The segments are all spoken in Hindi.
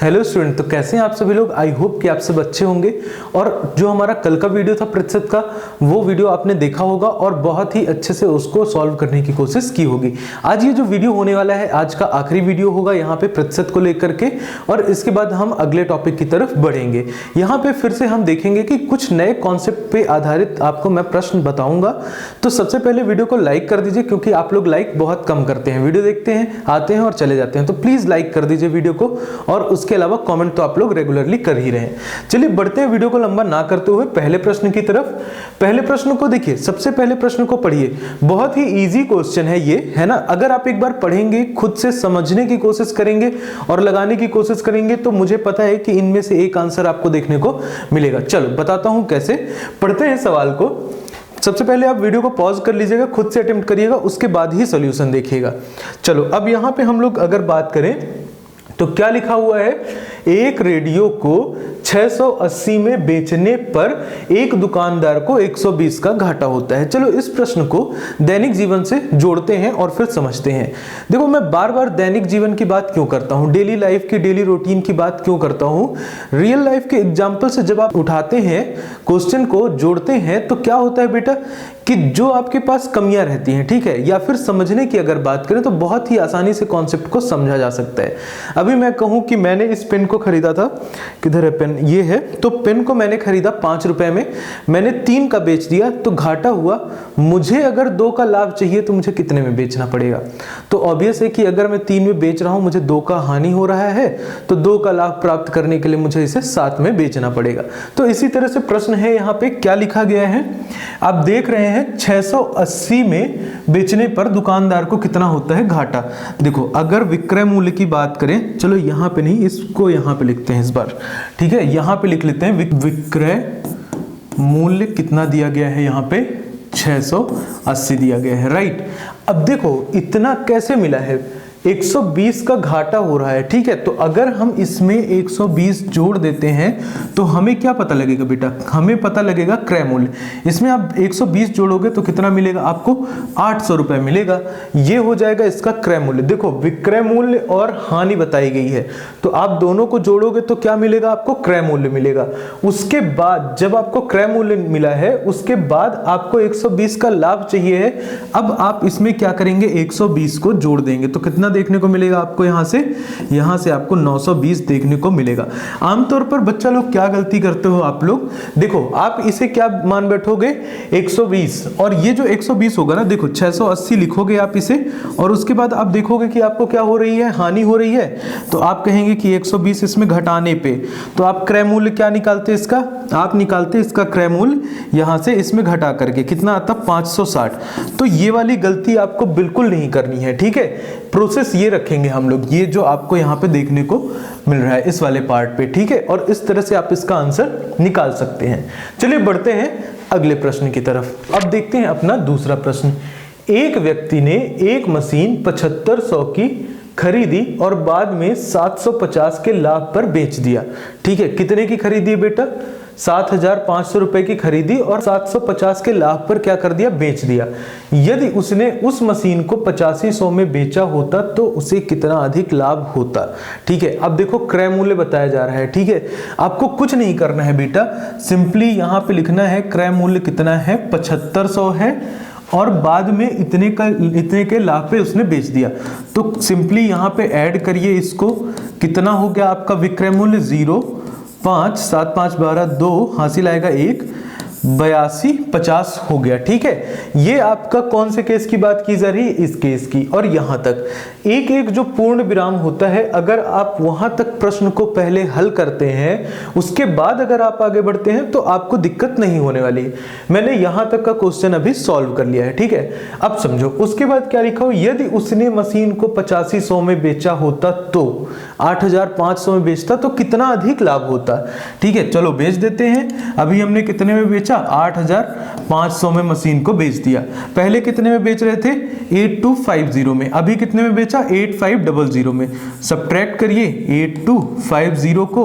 हेलो स्टूडेंट, तो कैसे हैं आप सभी लोग। आई होप कि आप सब अच्छे होंगे। और जो हमारा कल का वीडियो था प्रतिशत का, वो वीडियो आपने देखा होगा और बहुत ही अच्छे से उसको सॉल्व करने की कोशिश की होगी। आज ये जो वीडियो होने वाला है, आज का आखिरी वीडियो होगा यहाँ पे प्रतिशत को लेकर के, और इसके बाद हम अगले टॉपिक की तरफ बढ़ेंगे। यहाँ पे फिर से हम देखेंगे कि कुछ नए कॉन्सेप्ट पे आधारित आपको मैं प्रश्न बताऊंगा। तो सबसे पहले वीडियो को लाइक कर दीजिए, क्योंकि आप लोग लाइक बहुत कम करते हैं। वीडियो देखते हैं, आते हैं और चले जाते हैं। तो प्लीज लाइक कर दीजिए वीडियो को, और उसके अलावा कमेंट तो आप लोग रेगुलरली कर ही रहे हैं। चलिए बढ़ते हैं वीडियो को लंबा ना करते हुए पहले प्रश्न की तरफ। पहले प्रश्न को देखिए, सबसे पहले प्रश्न को पढ़िए। बहुत ही इजी क्वेश्चन है ये, है ना। अगर आप एक बार पढ़ेंगे, खुद से समझने की कोशिश करेंगे और लगाने की कोशिश करेंगे, तो मुझे पता है कि इनमें से एक आंसर आपको देखने को मिलेगा। चलो बताता हूं कैसे। पढ़ते हैं सवाल को। सबसे पहले आप वीडियो को पॉज कर लीजिएगा, खुद से अटेम्प्ट करिएगा, उसके बाद ही सॉल्यूशन देखिएगा। चलो अब यहां पे हम लोग अगर बात करें तो क्या लिखा हुआ है, एक रेडियो को 680 में बेचने पर एक दुकानदार को 120 का घाटा होता है। चलो इस प्रश्न को दैनिक जीवन से जोड़ते हैं और फिर समझते हैं। देखो, मैं बार बार दैनिक जीवन की बात क्यों करता हूं, डेली लाइफ की, डेली रूटीन की बात क्यों करता हूं। रियल लाइफ के एग्जाम्पल से जब आप उठाते हैं, क्वेश्चन को जोड़ते हैं, तो क्या होता है बेटा कि जो आपके पास कमियां रहती हैं, ठीक है, या फिर समझने की अगर बात करें तो बहुत ही आसानी से कॉन्सेप्ट को समझा जा सकता है। अभी मैं कहूं कि मैंने इस पेन को खरीदा था, किधर है पेन, ये है। तो पेन को मैंने खरीदा 5 रुपए में, मैंने 3 का बेच दिया तो घाटा हुआ। मुझे अगर 2 का लाभ चाहिए तो मुझे कितने में बेचना पड़ेगा। तो ऑब्वियस है कि अगर मैं 3 में बेच रहा हूं, मुझे 2 का हानि हो रहा है, तो 2 का लाभ प्राप्त करने के लिए मुझे इसे 7 में बेचना पड़ेगा। तो इसी तरह से प्रश्न है, यहाँ पे क्या लिखा गया है आप देख रहे हैं, 680 में बेचने पर दुकानदार को कितना होता है घाटा। देखो, अगर विक्रय मूल्य की बात करें, चलो यहां पे नहीं, इसको यहां पे लिखते हैं इस बार, ठीक है। यहां पे लिख लेते हैं विक्रय मूल्य कितना दिया गया है, यहां पे 680 दिया गया है, राइट। अब देखो इतना कैसे मिला है, 120 का घाटा हो रहा है, ठीक है। तो अगर हम इसमें 120 जोड़ देते हैं तो हमें क्या पता लगेगा बेटा, हमें पता लगेगा क्रय मूल्य। इसमें आप 120 जोड़ोगे तो कितना मिलेगा आपको, 800 रुपए मिलेगा। ये हो जाएगा इसका क्रय मूल्य। देखो, विक्रय मूल्य और हानि बताई गई है, तो आप दोनों को जोड़ोगे तो क्या मिलेगा आपको, क्रय मूल्य मिलेगा। उसके बाद जब आपको क्रय मूल्य मिला है, उसके बाद आपको 120 का लाभ चाहिए है। अब आप इसमें क्या करेंगे, 120 को जोड़ देंगे तो कितना देखने को मिलेगा आपको, यहां से आपको 920 देखने को मिलेगा। आमतौर पर बच्चा लोग क्या गलती करते हो आप लोग, देखो आप इसे क्या मान बैठोगे, 120, और ये जो 120 होगा ना, देखो 680 लिखोगे आप इसे, और उसके बाद आप देखोगे कि आपको क्या हो रही है, हानि हो रही है। तो आप कहेंगे कि 120 इसमें घटाने पे, तो आप क्रय मूल्य क्या निकालते हैं इसका, आप निकालते हैं इसका क्रय मूल्य यहां से इसमें घटा करके, कितना आता 560। तो ये वाली गलती आपको बिल्कुल नहीं करनी है, ठीक है। प्रोसेस ये रखेंगे हम लोग, ये जो आपको यहाँ पे देखने को मिल रहा है इस वाले पार्ट पे, ठीक है। और इस तरह से आप इसका आंसर निकाल सकते हैं। चलिए बढ़ते हैं अगले प्रश्न की तरफ। अब देखते हैं अपना दूसरा प्रश्न। एक व्यक्ति ने एक मशीन 7500 की खरीदी और बाद में 750 के लाभ पर बेच दिया, ठीक है। कितने की खरीदी बेटा, 7500 रुपए की खरीदी और 750 के लाभ पर क्या कर दिया, बेच दिया। यदि उसने उस मशीन को 8500 में बेचा होता तो उसे कितना अधिक लाभ होता, ठीक है। अब देखो क्रय मूल्य बताया जा रहा है, ठीक है। आपको कुछ नहीं करना है बेटा, सिंपली यहां पे लिखना है क्रय मूल्य कितना है, 7500 है, और बाद में इतने के लाभ पे उसने बेच दिया। तो सिंपली यहां पे ऐड करिए इसको, कितना हो गया आपका विक्रय मूल्य, 0, 5, 7, 5, 12, 2 हासिल आएगा 1, 82, 50 हो गया, ठीक है। ये आपका कौन से केस की बात की जा रही है, इस केस की। और यहां तक एक एक जो पूर्ण विराम होता है, अगर आप वहां तक प्रश्न को पहले हल करते हैं, उसके बाद अगर आप आगे बढ़ते हैं तो आपको दिक्कत नहीं होने वाली। मैंने यहां तक का क्वेश्चन अभी सॉल्व कर लिया है, ठीक है। अब समझो उसके बाद क्या लिखा हो, यदि उसने मशीन को 8500 में बेचा होता तो 8500 में बेचता तो कितना अधिक लाभ होता, ठीक है। चलो बेच देते हैं। अभी हमने कितने में बेचा, 8500 में मशीन को बेच दिया। पहले कितने में बेच रहे थे, 8250 में। अभी कितने में बेचा, 8500 में। सब्ट्रैक्ट करिए 8250 को,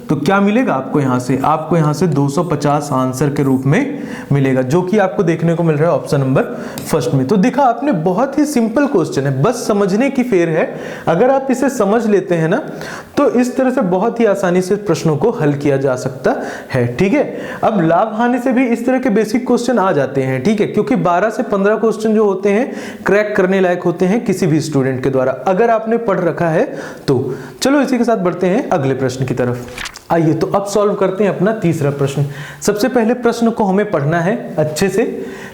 तो क्या मिलेगा आपको यहां से, आपको यहां से 250 आंसर के रूप में मिलेगा, जो कि आपको देखने को मिल रहा है ऑप्शन नंबर फर्स्ट में। तो देखा आपने, बहुत ही सिंपल क्वेश्चन है, बस समझने की फेर है। अगर आप इसे समझ लेते हैं ना तो इस तरह से बहुत ही आसानी से प्रश्नों को हल किया जा सकता है। ठीक है, अब लाभ हानि से भी इस तरह के बेसिक क्वेश्चन आ जाते हैं। ठीक है, क्योंकि 12 से 15 क्वेश्चन जो होते हैं क्रैक करने लायक होते हैं किसी भी स्टूडेंट के द्वारा, अगर आपने पढ़ रखा है तो। चलो इसी के साथ बढ़ते हैं अगले प्रश्न की तरफ। आइए तो अब सॉल्व करते हैं अपना तीसरा प्रश्न। सबसे पहले प्रश्न को हमें पढ़ना है अच्छे से।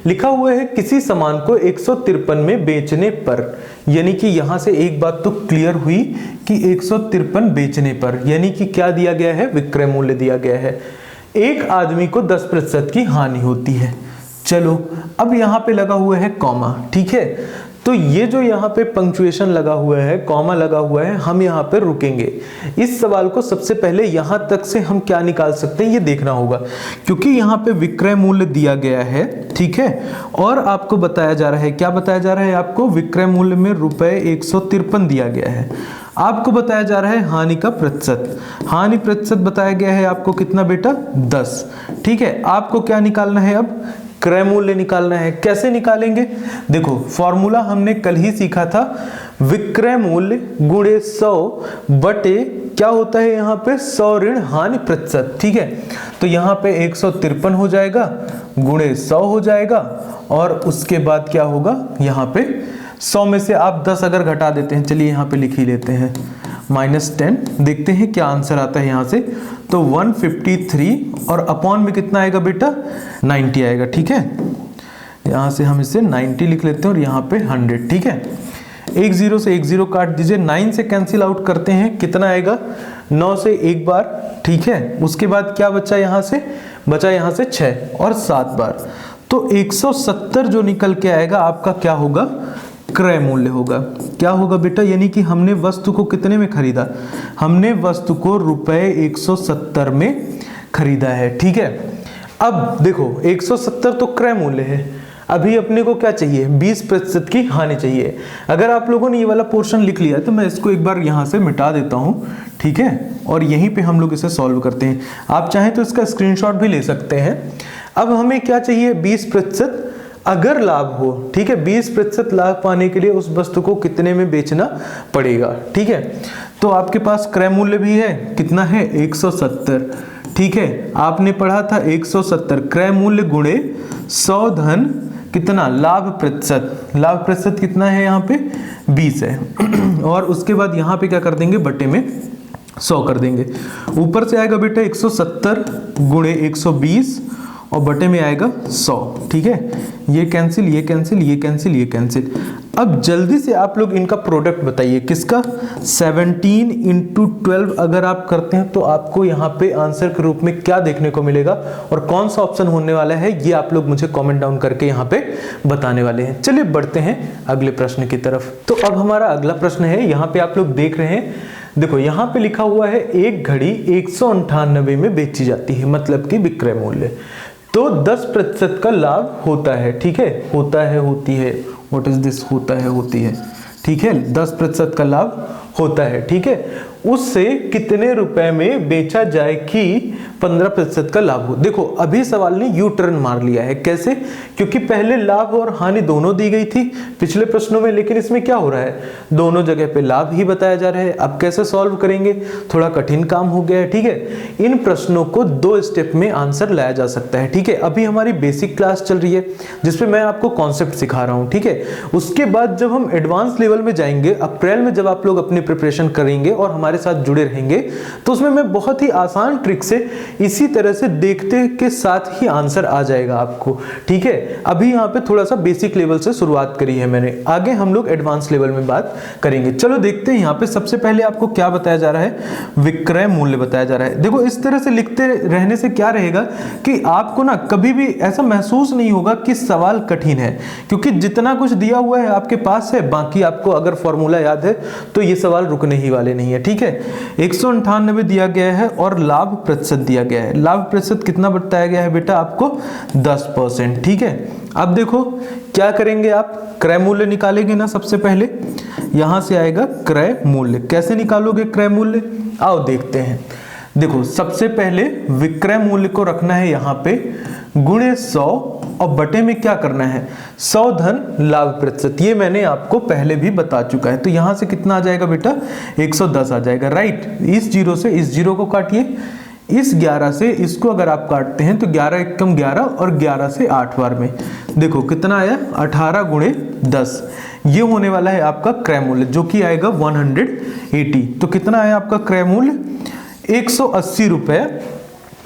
लिखा हुआ है किसी सामान को 153 में बेचने पर, यानी कि यहां से एक बात तो क्लियर हुई कि 153 बेचने पर, यानी कि क्या दिया गया है, विक्रय मूल्य दिया गया है। एक आदमी को 10% की हानि होती है। चलो अब यहां पे लगा हुआ है कॉमा। ठीक है, तो ये जो यहाँ पे पंक्चुएशन लगा हुआ है, कॉमा लगा हुआ है, हम यहाँ पे रुकेंगे। इस सवाल को सबसे पहले यहाँ तक से हम क्या निकाल सकते हैं ये देखना होगा, क्योंकि यहाँ पे विक्रय मूल्य दिया गया है। ठीक है, और आपको बताया जा रहा है, क्या बताया जा रहा है आपको, विक्रय मूल्य में रुपए 153 दिया गया है। आपको बताया जा रहा है हानि का प्रतिशत, हानि प्रतिशत बताया गया है आपको कितना बेटा, 10। ठीक है, आपको क्या निकालना है, अब क्रय मूल्य निकालना है। कैसे निकालेंगे, देखो फॉर्मूला हमने कल ही सीखा था, विक्रय मूल्य गुणे 100 बटे क्या होता है यहाँ पे 100 ऋण हानि प्रतिशत। ठीक है, तो यहाँ पे 153 हो जाएगा गुणे 100 हो जाएगा, और उसके बाद क्या होगा, यहाँ पे 100 में से आप 10 अगर घटा देते हैं, चलिए यहाँ पे लिख ही लेते हैं -10, देखते हैं क्या आंसर आता है यहाँ से। तो 153 और अपॉन में कितना आएगा बेटा, 90 आएगा। ठीक है, यहाँ से हम इसे 90 लिख लेते हैं और यहाँ पे 100। ठीक है, एक 0 से एक 0 काट दीजिए, 9 से कैंसिल आउट करते हैं, कितना आएगा, 9 से एक बार। ठीक है, उसके बाद क्या बचा यहाँ से, बचा यहाँ से 6 और 7 बार, तो 170 जो निकल के आएगा आपका क्या होगा, क्रय मूल्य होगा। क्या होगा बेटा, यानी कि हमने वस्तु को कितने में खरीदा, हमने वस्तु को रुपए 170 में खरीदा है। ठीक है, अब देखो 170 तो क्रय मूल्य है, अभी अपने को क्या चाहिए, 20% की हानि चाहिए। अगर आप लोगों ने ये वाला पोर्शन लिख लिया है तो मैं इसको एक बार यहाँ से मिटा देता हूँ। ठीक है, और यहीं पे हम लोग इसे सॉल्व करते हैं। आप चाहें तो इसका स्क्रीनशॉट भी ले सकते हैं। अब हमें क्या चाहिए, 20% अगर लाभ हो। ठीक है, 20% लाभ पाने के लिए उस वस्तु को कितने में बेचना पड़ेगा। ठीक है, तो आपके पास क्रय मूल्य भी है, कितना है, 170। ठीक है, आपने पढ़ा था 170 क्रय मूल्य गुणे 100 धन कितना, लाभ प्रतिशत, लाभ प्रतिशत कितना है यहाँ पे 20 है। और उसके बाद यहाँ पे क्या कर देंगे, बटे में 100 कर देंगे। ऊपर से आएगा बेटा 170 गुणे 120 और बटे में आएगा 100। ठीक है, ये कैंसिल, ये कैंसिल, ये कैंसिल, ये कैंसिल। अब जल्दी से आप लोग इनका प्रोडक्ट बताइए, किसका, 17 × 12 अगर आप करते हैं तो आपको यहाँ पे आंसर के रूप में क्या देखने को मिलेगा और कौन सा ऑप्शन होने वाला है, ये आप लोग मुझे कमेंट डाउन करके यहाँ पे बताने वाले हैं। चलिए बढ़ते हैं अगले प्रश्न की तरफ। तो अब हमारा अगला प्रश्न है, यहाँ पे आप लोग देख रहे हैं, देखो यहाँ पे लिखा हुआ है एक घड़ी 198 में बेची जाती है, मतलब कि विक्रय मूल्य, तो 10% का लाभ होता है। ठीक है, होता है, होती है, व्हाट इज दिस, होता है, होती है। ठीक है, 10% का लाभ होता है। ठीक है, उससे कितने रुपए में बेचा जाए कि 15% का लाभ हो। देखो अभी सवाल ने यू टर्न मार लिया है, कैसे, क्योंकि पहले लाभ और हानि दोनों दी गई थी पिछले प्रश्नों में, लेकिन इसमें क्या हो रहा है, दोनों जगह पे लाभ ही बताया जा रहा है। अब कैसे सॉल्व करेंगे, थोड़ा कठिन काम हो गया है। ठीक है, इन प्रश्नों को 2 स्टेप में आंसर लाया जा सकता है। ठीक है, अभी हमारी बेसिक क्लास चल रही है जिसपे मैं आपको कॉन्सेप्ट सिखा रहा हूँ। ठीक है, उसके बाद जब हम एडवांस लेवल में जाएंगे, अप्रैल में जब आप लोग अपनी प्रिपरेशन करेंगे और हमारे साथ जुड़े रहेंगे, तो उसमें मैं बहुत ही आसान ट्रिक से इसी तरह से देखते के साथ ही आंसर आ जाएगा आपको। ठीक है, अभी यहाँ पे थोड़ा सा बेसिक लेवल से शुरुआत करी है मैंने, आगे हम लोग एडवांस लेवल में बात करेंगे। चलो देखते हैं यहाँ पे सबसे पहले आपको क्या बताया जा रहा है, विक्रय मूल्य बताया जा रहा है। देखो इस तरह से लिखते रहने से क्या रहेगा कि आपको ना कभी भी ऐसा महसूस नहीं होगा कि सवाल कठिन है, क्योंकि जितना कुछ दिया हुआ है आपके पास है, बाकी आपको अगर फॉर्मूला याद है तो ये सवाल रुकने ही वाले नहीं है। ठीक है, 198 दिया गया है और लाभ प्रतिशत दिया गया है। लाभ प्रतिशत कितना बताया गया है बेटा आपको, 10%। ठीक है, अब देखो क्या करेंगे आप, क्रय मूल्य निकालेंगे ना। सबसे पहले यहां से आएगा क्रय मूल्य। कैसे निकालोगे क्रय मूल्य, आओ देखते हैं। देखो सबसे पहले विक्रय मूल्य को रखना है यहाँ पे गुणे 100 और बटे में क्या करना है 100 धन लाभ प्रतिशत। ये मैंने आपको पहले भी बता चुका है। तो यहां से कितना आ जाएगा बेटा 110 आ जाएगा, राइट। इस जीरो से इस जीरो को काटिए, इस 11 से इसको अगर आप काटते हैं तो 11 एकम 11 और 11 से 8 बार में देखो कितना आया 18 गुणे 10। ये होने वाला है आपका क्रय मूल्य जो कि आएगा 180। तो कितना आया आपका क्रय मूल्य 180 रुपए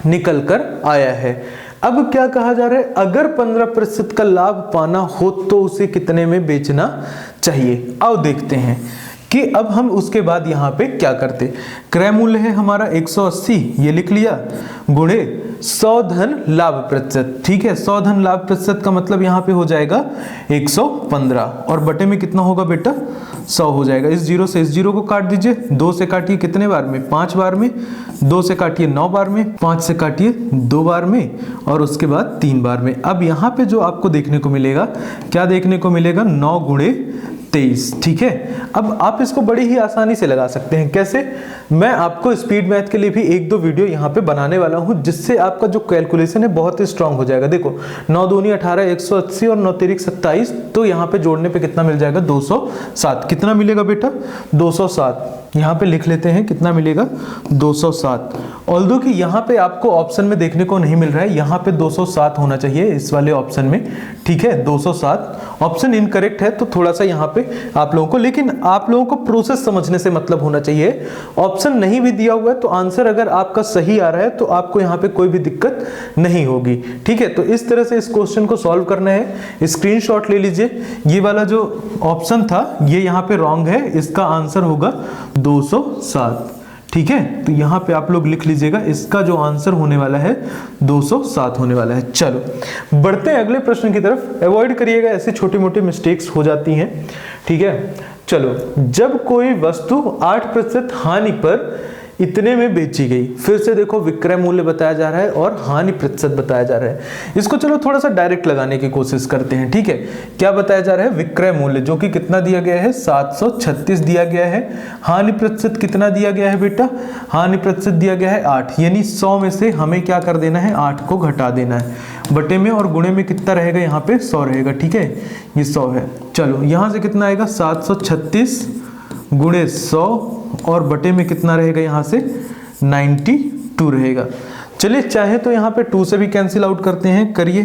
निकल कर आया है। अब क्या कहा जा रहा है, अगर 15% का लाभ पाना हो तो उसे कितने में बेचना चाहिए। आओ देखते हैं कि अब हम उसके बाद यहां पे क्या करते। क्रय मूल्य है हमारा 180, ये लिख लिया, गुणे 100 धन लाभ प्रतिशत। ठीक है, 100 धन लाभ प्रतिशत का मतलब यहां पे हो जाएगा 115 और बटे में कितना होगा बेटा 100 हो जाएगा। इस जीरो से इस जीरो को काट दीजिए, 2 से काटिए कितने बार में 5 बार में, 2 से काटिए 9 बार में, 5 से काटिए 2 बार में और उसके बाद 3 बार में। अब यहाँ पे जो आपको देखने को मिलेगा, क्या देखने को मिलेगा 9 गुणे 23। ठीक है, अब आप इसको बड़ी ही आसानी से लगा सकते हैं। कैसे, मैं आपको स्पीड मैथ के लिए भी 1-2 वीडियो यहाँ पे बनाने वाला हूँ जिससे आपका जो कैलकुलेशन है बहुत ही स्ट्रांग हो जाएगा। देखो 9 दूनी 18, 180 और 9 तिरिक 27, तो यहाँ पे जोड़ने पे कितना मिल जाएगा 207। कितना मिलेगा बेटा 207, यहाँ पे लिख लेते हैं कितना मिलेगा 207। ऑल्दो कि यहाँ पे आपको ऑप्शन में देखने को नहीं मिल रहा है, यहाँ पे 207 होना चाहिए इस वाले ऑप्शन में। ठीक है, 207 ऑप्शन इनकरेक्ट है, तो थोड़ा सा यहाँ पे आप लोगों को, लेकिन आप लोगों को प्रोसेस समझने से मतलब होना चाहिए। ऑप्शन नहीं भी दिया हुआ है तो आंसर अगर आपका सही आ रहा है तो आपको यहाँ पे कोई भी दिक्कत नहीं होगी। ठीक है, तो इस तरह से इस क्वेश्चन को सॉल्व करना है। स्क्रीनशॉट ले लीजिए, ये वाला जो ऑप्शन था ये यहाँ पे रॉन्ग है, इसका आंसर होगा 207। ठीक है, तो यहाँ पे आप लोग लिख लीजिएगा, इसका जो आंसर होने वाला है 207 होने वाला है। चलो बढ़ते हैं अगले प्रश्न की तरफ। अवॉइड करिएगा, ऐसी छोटी मोटी मिस्टेक्स हो जाती हैं। ठीक है, चलो, जब कोई वस्तु 8% हानि पर इतने में बेची गई, फिर से देखो विक्रय मूल्य बताया जा रहा है और हानि प्रतिशत बताया जा रहा है। इसको चलो थोड़ा सा डायरेक्ट लगाने की कोशिश करते हैं। ठीक है, क्या बताया जा रहा है, विक्रय मूल्य जो कि कितना दिया गया है 736 दिया गया है। हानि प्रतिशत कितना दिया गया है बेटा, हानि प्रतिशत दिया गया है 8, यानी 100 में से हमें क्या कर देना है 8 को घटा देना है। बटे में और गुणे में कितना रहेगा, यहाँ पे 100 रहेगा। ठीक है, ये 100 है। चलो यहाँ से कितना आएगा 736 गुणे 100 और बटे में कितना रहेगा, यहाँ से 92 रहेगा। चलिए चाहे तो यहाँ पे 2 से भी कैंसिल आउट करते हैं, करिए।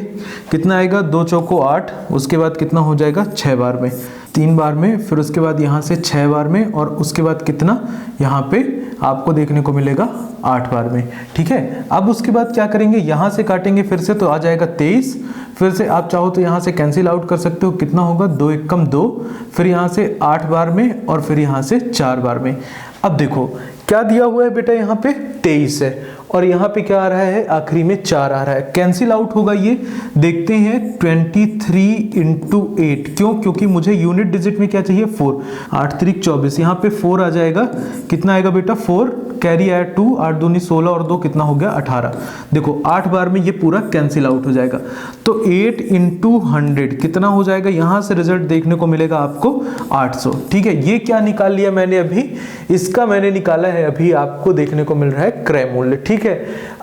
कितना आएगा 2 चौको 8, उसके बाद कितना हो जाएगा 6 बार में, 3 बार में, फिर उसके बाद यहाँ से 6 बार में और उसके बाद कितना यहाँ पे आपको देखने को मिलेगा 8 बार में। ठीक है, अब उसके बाद क्या करेंगे, यहाँ से काटेंगे फिर से तो आ जाएगा 23। फिर से आप चाहो तो यहाँ से कैंसिल आउट कर सकते हो, कितना होगा 2 एकम 2, फिर यहाँ से 8 बार में और फिर यहाँ से 4 बार में। अब देखो क्या दिया हुआ है बेटा, यहाँ पे 23 है और यहाँ पे क्या आ रहा है, आखिरी में 4 आ रहा है। कैंसिल आउट होगा ये, देखते हैं 23 × 8, क्यों, क्योंकि मुझे यूनिट डिजिट में क्या चाहिए 4, 8 3 24, यहाँ पे 4 आ जाएगा। कितना आएगा बेटा 4, कैरी आया 2, 8 दूनी 16 और 2 कितना हो गया 18। देखो 8 बार में ये पूरा कैंसिल आउट हो जाएगा, तो 8 × 100 कितना हो जाएगा, यहाँ से रिजल्ट देखने को मिलेगा आपको 800। ठीक है, ये क्या निकाल लिया मैंने अभी, इसका मैंने निकाला है अभी आपको देखने को मिल रहा है क्रय मूल्य। ठीक है,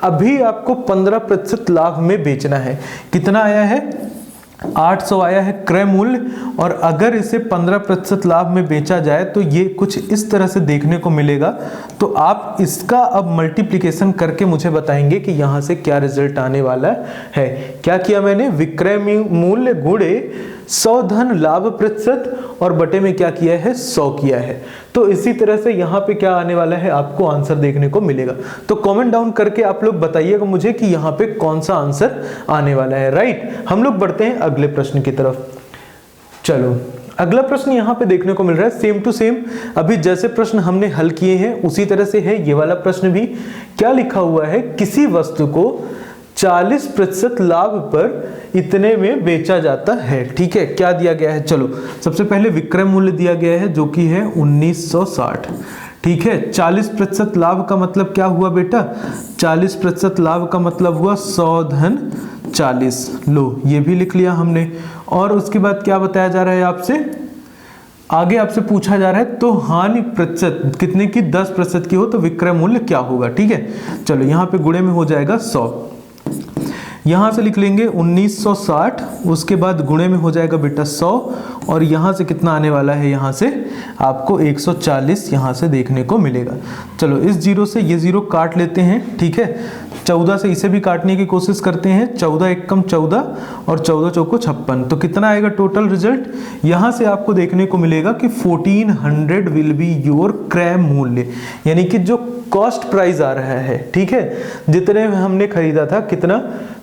अभी आपको 15% लाभ में बेचना है। कितना आया है 800 आया है क्रय मूल्य, और अगर इसे 15% लाभ में बेचा जाए तो ये कुछ इस तरह से देखने को मिलेगा। तो आप इसका अब मल्टीप्लिकेशन करके मुझे बताएंगे कि यहाँ से क्या रिजल्ट आने वाला है। क्या किया मैंने, विक्रय मूल्य गुणे 100 धन लाभ प्रतिशत और बटे में क्या किया है 100 किया है। तो इसी तरह से यहाँ पे क्या आने वाला है, आपको आंसर देखने को मिलेगा। तो कमेंट डाउन करके आप लोग बताइएगा मुझे कि यहाँ पे कौन सा आंसर आने वाला है। राइट, हम लोग बढ़ते हैं अगले प्रश्न की तरफ। चलो अगला प्रश्न यहाँ पे देखने को मिल रहा है सेम टू सेम, अभी जैसे प्रश्न हमने हल किए हैं उसी तरह से है ये वाला प्रश्न भी। क्या लिखा हुआ है, किसी वस्तु को 40% लाभ पर इतने में बेचा जाता है। ठीक है, क्या दिया गया है, चलो सबसे पहले विक्रय मूल्य दिया गया है जो कि है 1960। ठीक है, 40% लाभ का मतलब क्या हुआ बेटा, 40% लाभ का मतलब हुआ 100 धन 40। लो ये भी लिख लिया हमने। और उसके बाद क्या बताया जा रहा है आपसे, आगे आपसे पूछा जा रहा है तो हानि प्रतिशत कितने की, 10% की हो तो विक्रय मूल्य क्या होगा। ठीक है, चलो यहाँ पे गुणे में हो जाएगा 100, यहां से लिख लेंगे 1960 उसके बाद गुणे में हो जाएगा बेटा 100 और यहाँ से कितना आने वाला है, यहाँ से आपको 140 यहाँ से देखने को मिलेगा। चलो इस जीरो से ये जीरो काट लेते हैं, ठीक है। 14 से इसे भी काटने की कोशिश करते हैं, 14 एकम 14 और 14 चौको 56, तो कितना आएगा टोटल रिजल्ट। यहाँ से आपको देखने को मिलेगा कि 1400 विल बी योर क्रय मूल्य, यानी कि जो कॉस्ट प्राइस आ रहा है, ठीक है, जितने में हमने खरीदा था, कितना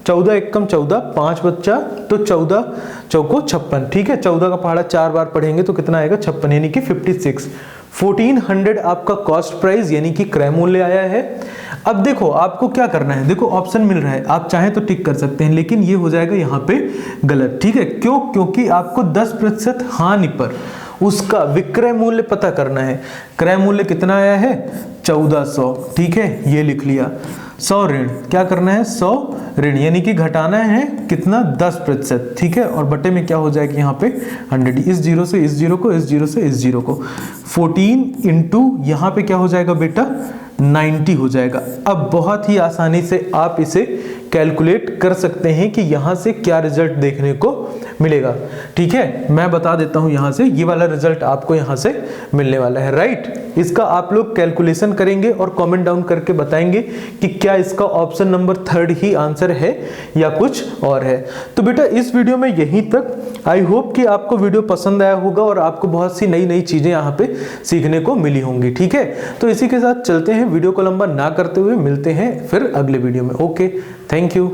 14 एकम 14, 5 बच्चा तो 14 चौको 56, ठीक है। 14 का पहाड़ा 4 बार पढ़ेंगे तो कितना आएगा 56, यानी कि 56। 1400 आपका कॉस्ट प्राइस यानी कि क्रय मूल्य आया है। अब देखो आपको क्या करना है, देखो ऑप्शन मिल रहा है, आप चाहें तो टिक कर सकते हैं, लेकिन ये हो जाएगा यहाँ पे गलत, ठीक है। क्यों? क्योंकि आपको 10% हानि पर उसका विक्रय मूल्य पता करना है। क्रय मूल्य कितना आया है 1400, ठीक है, ये लिख लिया। 100 ऋण क्या करना है, 100 ऋण यानी कि घटाना है कितना 10%, ठीक है। और बटे में क्या हो जाएगा यहाँ पे 100, इस जीरो से इस जीरो को, इस जीरो से इस जीरो को, 14 इंटू यहाँ पे क्या हो जाएगा बेटा 90 हो जाएगा। अब बहुत ही आसानी से आप इसे कैलकुलेट कर सकते हैं कि यहाँ से क्या रिजल्ट देखने को मिलेगा, ठीक है। मैं बता देता हूँ यहाँ से, ये वाला रिजल्ट आपको यहाँ से मिलने वाला है, राइट। इसका आप लोग कैलकुलेशन करेंगे और कमेंट डाउन करके बताएंगे कि क्या इसका ऑप्शन नंबर 3 ही आंसर है या कुछ और है। तो बेटा इस वीडियो में यहीं तक। आई होप कि आपको वीडियो पसंद आया होगा और आपको बहुत सी नई नई चीजें यहाँ पे सीखने को मिली होंगी, ठीक है। तो इसी के साथ चलते हैं, वीडियो को लंबा ना करते हुए मिलते हैं फिर अगले वीडियो में। Okay, thank you.